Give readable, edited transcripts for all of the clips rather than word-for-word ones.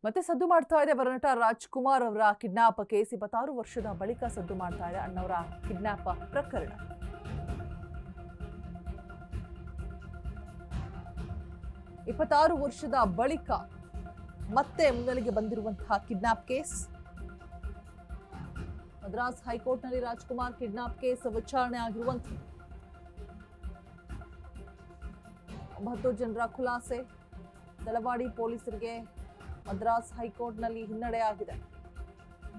ಮತ್ತೆ ಸದ್ದು ಮಾಡ್ತಾ ಇದೆ ವರನಟ ರಾಜ್ಕುಮಾರ್ ಅವರ ಕಿಡ್ನಾಪ್ ಕೇಸ್ 26 ವರ್ಷದ ಬಳಿಕ ಸದ್ದು ಮಾಡ್ತಾ ಇದೆ ಅಣ್ಣವರ ಕಿಡ್ನಾಪ್ ಪ್ರಕರಣ. ಇಪ್ಪತ್ತಾರು ವರ್ಷದ ಬಳಿಕ ಮತ್ತೆ ಮುನ್ನೆಲೆಗೆ ಬಂದಿರುವಂತಹ ಕಿಡ್ನಾಪ್ ಕೇಸ್. ಮದ್ರಾಸ್ ಹೈಕೋರ್ಟ್ನಲ್ಲಿ ರಾಜ್ಕುಮಾರ್ ಕಿಡ್ನಾಪ್ ಕೇಸ್ ವಿಚಾರಣೆ ಆಗಿರುವಂಥದ್ದು. 9 ಜನರ ಖುಲಾಸೆ. ದಳವಾಡಿ ಪೊಲೀಸರಿಗೆ ಮದ್ರಾಸ್ ಹೈಕೋರ್ಟ್ನಲ್ಲಿ ಹಿನ್ನಡೆಯಾಗಿದೆ.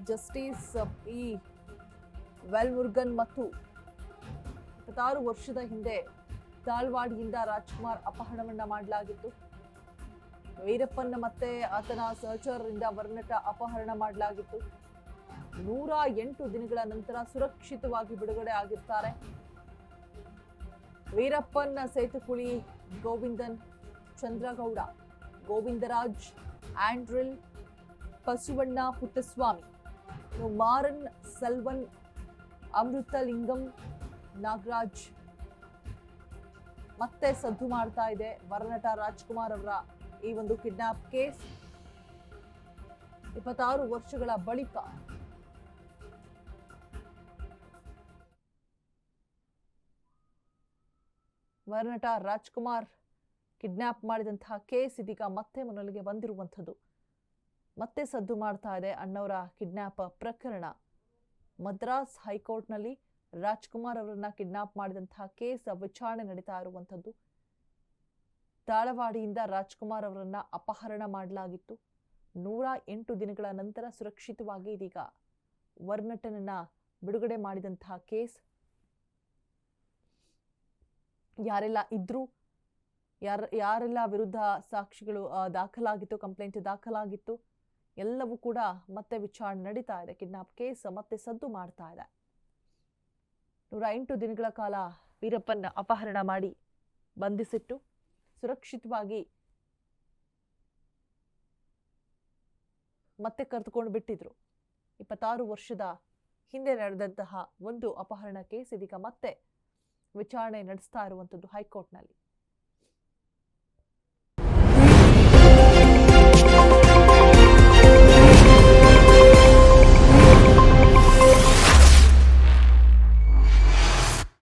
ಜಸ್ಟಿಸ್ ಇ ವೆಲ್ಮುರುಗನ್ ಮತ್ತು 26 ವರ್ಷದ ಹಿಂದೆ ತಾಳ್ವಾಡಿಯಿಂದ ರಾಜ್ಕುಮಾರ್ ಅಪಹರಣವನ್ನ ಮಾಡಲಾಗಿತ್ತು. ವೀರಪ್ಪನ್ ಮತ್ತೆ ಆತನ ಸಹಚರರಿಂದ ವರನಟ ಅಪಹರಣ ಮಾಡಲಾಗಿತ್ತು. 108 ದಿನಗಳ ನಂತರ ಸುರಕ್ಷಿತವಾಗಿ ಬಿಡುಗಡೆ ಆಗಿರ್ತಾರೆ. ವೀರಪ್ಪನ್ ಸೇತುಕುಳಿ, ಗೋವಿಂದನ್, ಚಂದ್ರಗೌಡ, ಗೋವಿಂದರಾಜ್, ಆಂಡ್ರಿಲ್, ಪಸುವಣ್ಣ ಪುಟ್ಟಸ್ವಾಮಿ, ಮಾರನ್, ಸಲ್ವನ್, ಅಮೃತಲಿಂಗಂ, ನಾಗರಾಜ್. ಮತ್ತೆ ಸದ್ದು ಮಾಡ್ತಾ ಇದೆ ವರನಟ ರಾಜ್ಕುಮಾರ್ ಅವರ ಈ ಒಂದು ಕಿಡ್ನಾಪ್ ಕೇಸ್. 26 ವರ್ಷಗಳ ಬಳಿಕ ವರನಟ ರಾಜ್ಕುಮಾರ್ ಕಿಡ್ನಾಪ್ ಮಾಡಿದಂತಹ ಕೇಸ್ ಇದೀಗ ಮತ್ತೆ ಮುನ್ನೆಲೆಗೆ ಬಂದಿರುವಂಥದ್ದು. ಮತ್ತೆ ಸದ್ದು ಮಾಡ್ತಾ ಇದೆ ಅಣ್ಣವರ ಕಿಡ್ನಾಪ್ ಪ್ರಕರಣ. ಮದ್ರಾಸ್ ಹೈಕೋರ್ಟ್ನಲ್ಲಿ ರಾಜ್ಕುಮಾರ್ ಅವರನ್ನ ಕಿಡ್ನಾಪ್ ಮಾಡಿದಂತಹ ಕೇಸ್ ವಿಚಾರಣೆ ನಡೀತಾ ಇರುವಂಥದ್ದು. ತಾಳವಾಡಿಯಿಂದ ರಾಜ್ಕುಮಾರ್ ಅವರನ್ನ ಅಪಹರಣ ಮಾಡಲಾಗಿತ್ತು. 108 ದಿನಗಳ ನಂತರ ಸುರಕ್ಷಿತವಾಗಿ ಇದೀಗ ವರನಟನನ್ನ ಬಿಡುಗಡೆ ಮಾಡಿದಂತಹ ಕೇಸ್. ಯಾರೆಲ್ಲ ಇದ್ರು, ಯಾರೆಲ್ಲ ವಿರುದ್ಧ ಸಾಕ್ಷಿಗಳು ದಾಖಲಾಗಿತ್ತು, ಕಂಪ್ಲೇಂಟ್ ದಾಖಲಾಗಿತ್ತು, ಎಲ್ಲವೂ ಕೂಡ ಮತ್ತೆ ವಿಚಾರಣೆ ನಡೀತಾ ಇದೆ. ಕಿಡ್ನಾಪ್ ಕೇಸ್ ಮತ್ತೆ ಸದ್ದು ಮಾಡ್ತಾ ಇದೆ. 108 ದಿನಗಳ ಕಾಲ ವೀರಪ್ಪನ್ ಅಪಹರಣ ಮಾಡಿ ಬಂಧಿಸಿಟ್ಟು ಸುರಕ್ಷಿತವಾಗಿ ಮತ್ತೆ ಕರೆದುಕೊಂಡು ಬಿಟ್ಟಿದ್ರು. 26 ವರ್ಷದ ಹಿಂದೆ ನಡೆದಂತಹ ಒಂದು ಅಪಹರಣ ಕೇಸ್ ಇದೀಗ ಮತ್ತೆ ವಿಚಾರಣೆ ನಡೆಸ್ತಾ ಇರುವಂಥದ್ದು ಹೈಕೋರ್ಟ್ನಲ್ಲಿ.